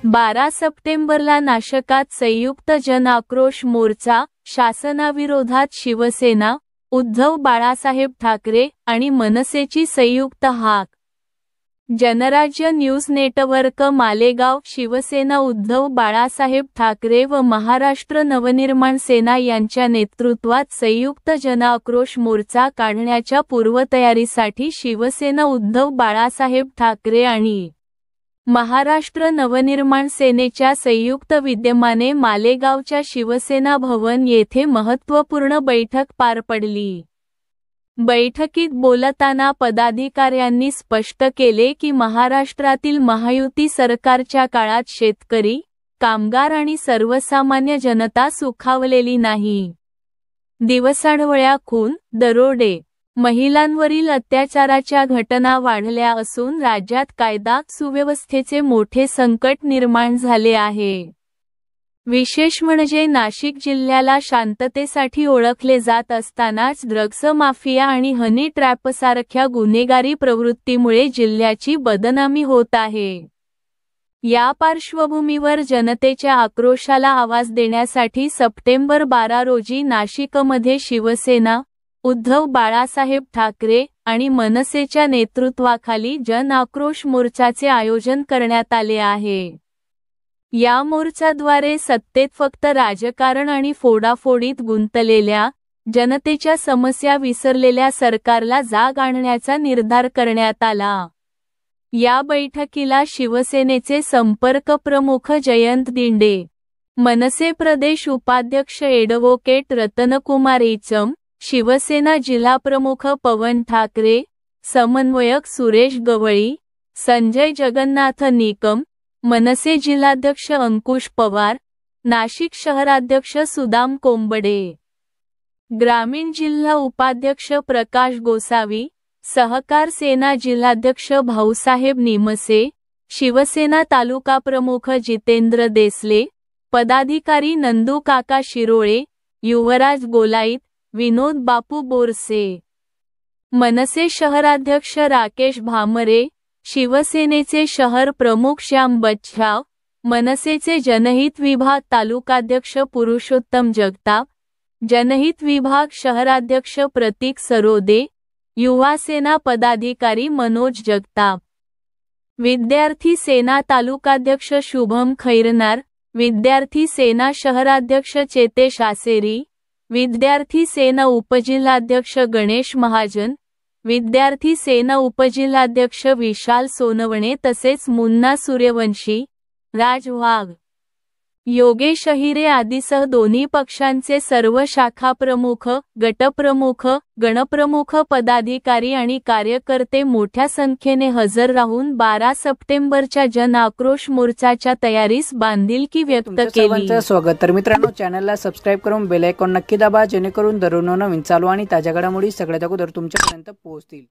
12 सप्टेंबरला नाशिकात संयुक्त जन आक्रोश मोर्चा, शासनाविरोधात शिवसेना, उद्धव बाळासाहेब ठाकरे आणि मनसेची संयुक्त हाक. Janrajya news network Malegaon. शिवसेना उद्धव बाळासाहेब ठाकरे व महाराष्ट्र नवनिर्माण सेना यांच्या नेतृत्वात संयुक्त जनआक्रोश मोर्चा काढण्याच्या पूर्वतयारीसाठी शिवसेना उद्धव बाळासाहेब ठाकरे आणि महाराष्ट्र नवनिर्माण सेनेच्या संयुक्त विद्यमाने मालेगावच्या शिवसेना भवन येथे महत्त्वपूर्ण बैठक पार पडली. बैठकीत बोलताना पदाधिकाऱ्यांनी स्पष्ट केले की महाराष्ट्रातील महायुती सरकारच्या काळात शेतकरी, कामगार आणि सर्वसामान्य जनता सुखावलेली नाही. दिवसाढवळ्या खून, दरोडे, महिलांवरील अत्याचाराच्या घटना वाढल्या असून राज्यात कायदा सुव्यवस्थेचे मोठे संकट निर्माण झाले आहे. विशेष म्हणजे नाशिक जिल्ह्याला शांततेसाठी ओळखले जात असतानाच ड्रग्स माफिया आणि हनी ट्रॅपसारख्या गुन्हेगारी प्रवृत्तीमुळे जिल्ह्याची बदनामी होत आहे. या पार्श्वभूमीवर जनतेच्या आक्रोशाला आवाज देण्यासाठी सप्टेंबर 12 रोजी नाशिकमध्ये शिवसेना, उद्धव बाळासाहेब ठाकरे आणि मनसेच्या नेतृत्वाखाली जन आक्रोश मोर्चाचे आयोजन करण्यात आले आहे. या मोर्चाद्वारे सत्तेत फक्त राजकारण आणि फोडाफोडीत गुंतलेल्या, जनतेच्या समस्या विसरलेल्या सरकारला जाग आणण्याचा निर्धार करण्यात आला. या बैठकीला शिवसेनेचे संपर्क प्रमुख जयंत दिंडे, मनसे प्रदेश उपाध्यक्ष ॲडव्होकेट रतनकुमार इचम, शिवसेना जिल्हाप्रमुख पवन ठाकरे, समन्वयक सुरेश गवळी, संजय जगन्नाथ निकम, मनसे जिल्हाध्यक्ष अंकुश पवार, नाशिक शहराध्यक्ष सुदाम कोंबडे, ग्रामीण जिल्हा उपाध्यक्ष प्रकाश गोसावी, सहकार सेना जिल्हाध्यक्ष भाऊसाहेब निमसे, शिवसेना तालुका प्रमुख जितेंद्र देसले, पदाधिकारी नंदू काका शिरोळे, युवराज गोलाईत, विनोद बापू बोरसे, मनसे शहराध्यक्ष राकेश भामरे, शिवसेनेचे शहर प्रमुख श्याम बच्छाव, मनसेचे जनहित विभाग तालुकाध्यक्ष पुरुषोत्तम जगताप, जनहित विभाग शहराध्यक्ष प्रतीक सरोदे, युवा सेना पदाधिकारी मनोज जगताप, विद्यार्थी सेना तालुकाध्यक्ष शुभम खैरनार, विद्यार्थी सेना शहराध्यक्ष चेतेश आसेरी, विद्यार्थी सेना उपजिल्हाध्यक्ष गणेश महाजन, विद्यार्थी सेना उपजिल्हाध्यक्ष विशाल सोनवणे तसेच मुन्ना सूर्यवंशी, राज वाघ, योगेश अहिरे आदीसह दोन्ही पक्षांचे सर्व शाखा प्रमुख, गटप्रमुख, गणप्रमुख पदाधिकारी आणि कार्यकर्ते मोठ्या संख्येने हजर राहून 12 सप्टेंबरच्या जन आक्रोश मोर्चाच्या तयारीस बांधिलकी व्यक्त केली. स्वागत. तर मित्रांनो, चॅनलला सबस्क्राईब करून बेल आयकॉन नक्की दाबा, जेणेकरून दररोज नवीन चालू आणि ताज्या घडामोडी सगळ्यात अगोदर तुमच्यापर्यंत पोहोचतील.